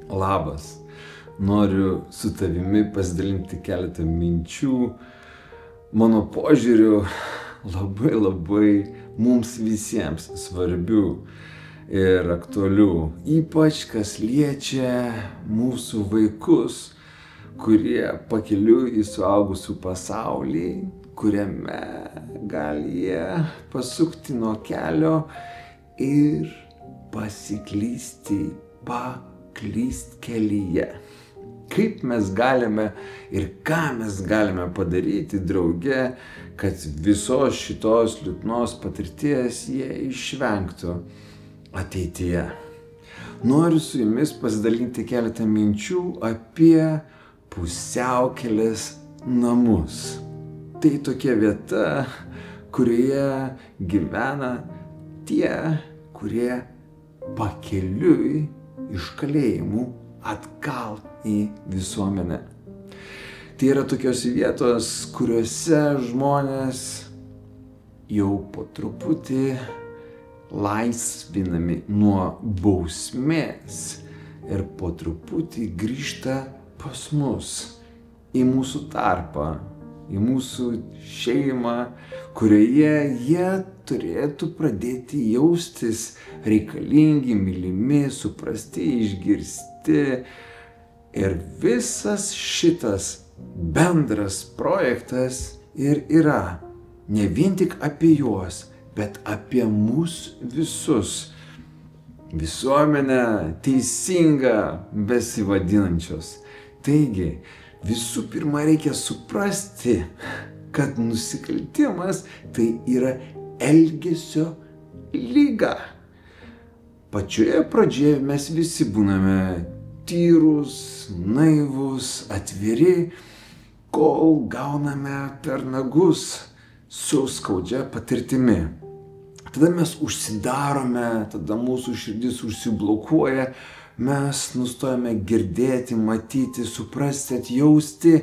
Labas. Noriu su tavimi pasidalinti keletą minčių. Mano požiūriu labai mums visiems svarbių ir aktualių. Ypač kas liečia mūsų vaikus, kurie pakeliui į suaugusių pasaulį, kuriame gali jie pasukti nuo kelio ir pasiklysti, paklyst kelyje. Kaip mes galime ir ką mes galime padaryti drauge, kad visos šitos liūdnos patirties jie išvengtų ateityje. Noriu su jumis pasidalinti keletą minčių apie pusiaukelės namus. Tai tokia vieta, kurioje gyvena tie, kurie pakeliui iš kalėjimų atgal į visuomenę. Tai yra tokios vietos, kuriuose žmonės jau po truputį laisvinami nuo bausmės ir po truputį grįžta pas mus, į mūsų tarpą, į mūsų šeimą, kurioje jie turėtų pradėti jaustis reikalingi, mylimi, suprasti, išgirsti. Ir visas šitas bendras projektas ir yra ne vien tik apie juos, bet apie mus visus. Visuomenę teisingą besivadinančios. Taigi, visų pirma reikia suprasti, kad nusikaltimas tai yra elgesio liga. Pačioje pradžioje mes visi būname tyrus, naivus, atviri, kol gauname per nagus su skaudžia patirtimi. Tada mes užsidarome, tada mūsų širdis užsiblokuoja, mes nustojame girdėti, matyti, suprasti, atjausti.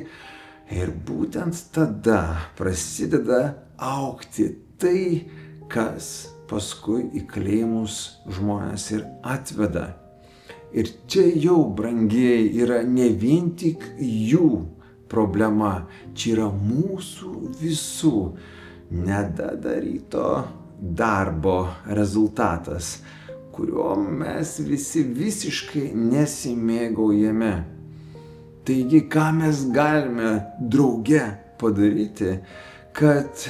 Ir būtent tada prasideda augti tai, kas paskui į kalėjimus žmonės ir atveda. Ir čia jau, brangieji, yra ne vien tik jų problema, čia yra mūsų visų nedadaryto darbo rezultatas, kurio mes visi visiškai nesimėgaujame. Taigi, ką mes galime drauge padaryti, kad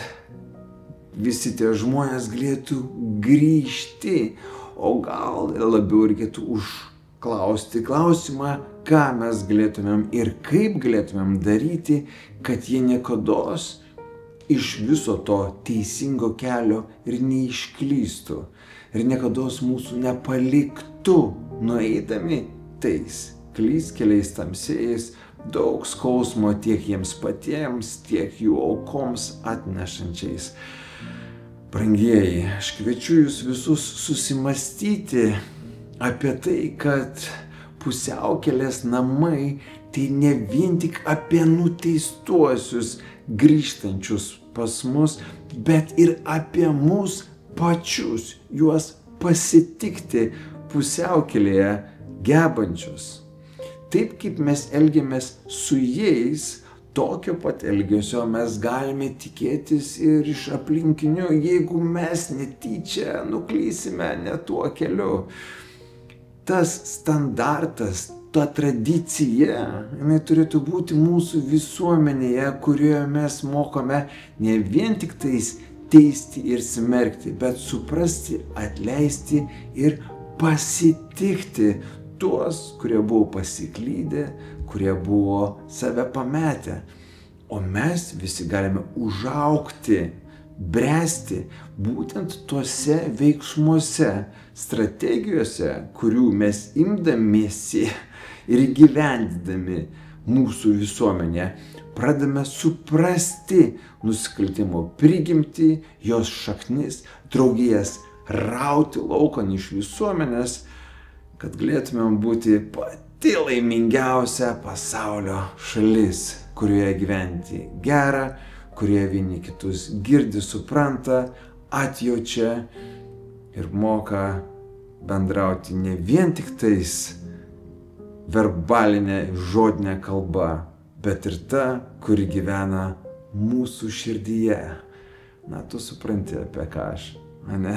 visi tie žmonės galėtų grįžti, o gal labiau reikėtų užklausti klausimą, ką mes galėtumėm ir kaip galėtumėm daryti, kad jie niekados iš viso to teisingo kelio ir neišklystų. Ir niekados mūsų nepaliktų, nueidami tais klystkeliais tamsiais, daug skausmo tiek jiems patiems, tiek jų aukoms atnešančiais. Brangieji, aš kviečiu jūs visus susimastyti apie tai, kad pusiaukelės namai tai ne vien tik apie nuteistuosius grįžtančius pas mus, bet ir apie mus pačius, juos pasitikti pusiaukelėje gebančius. Taip kaip mes elgiamės su jais, tokio pat elgesio mes galime tikėtis ir iš aplinkinių, jeigu mes netyčia nuklysime ne tuo keliu. Tas standartas, ta tradicija, jinai turėtų būti mūsų visuomenėje, kurioje mes mokome ne vien tik tais teisti ir smerkti, bet suprasti, atleisti ir pasitikti tuos, kurie buvo pasiklydę, kurie buvo save pametę. O mes visi galime užaugti, bręsti būtent tuose veiksmuose, strategijose, kurių mes imdamiesi ir įgyvendindami mūsų visuomenę, pradame suprasti nusikaltimo prigimtį, jos šaknis, draugijas rauti laukan iš visuomenės, kad galėtumėm būti pati laimingiausia pasaulio šalis, kurioje gyventi gera, kurioje vieni kitus girdi, supranta, atjaučia ir moka bendrauti ne vien tik tais verbalinė, žodinė kalba, bet ir ta, kuri gyvena mūsų širdyje. Na, tu supranti, apie ką aš, ane?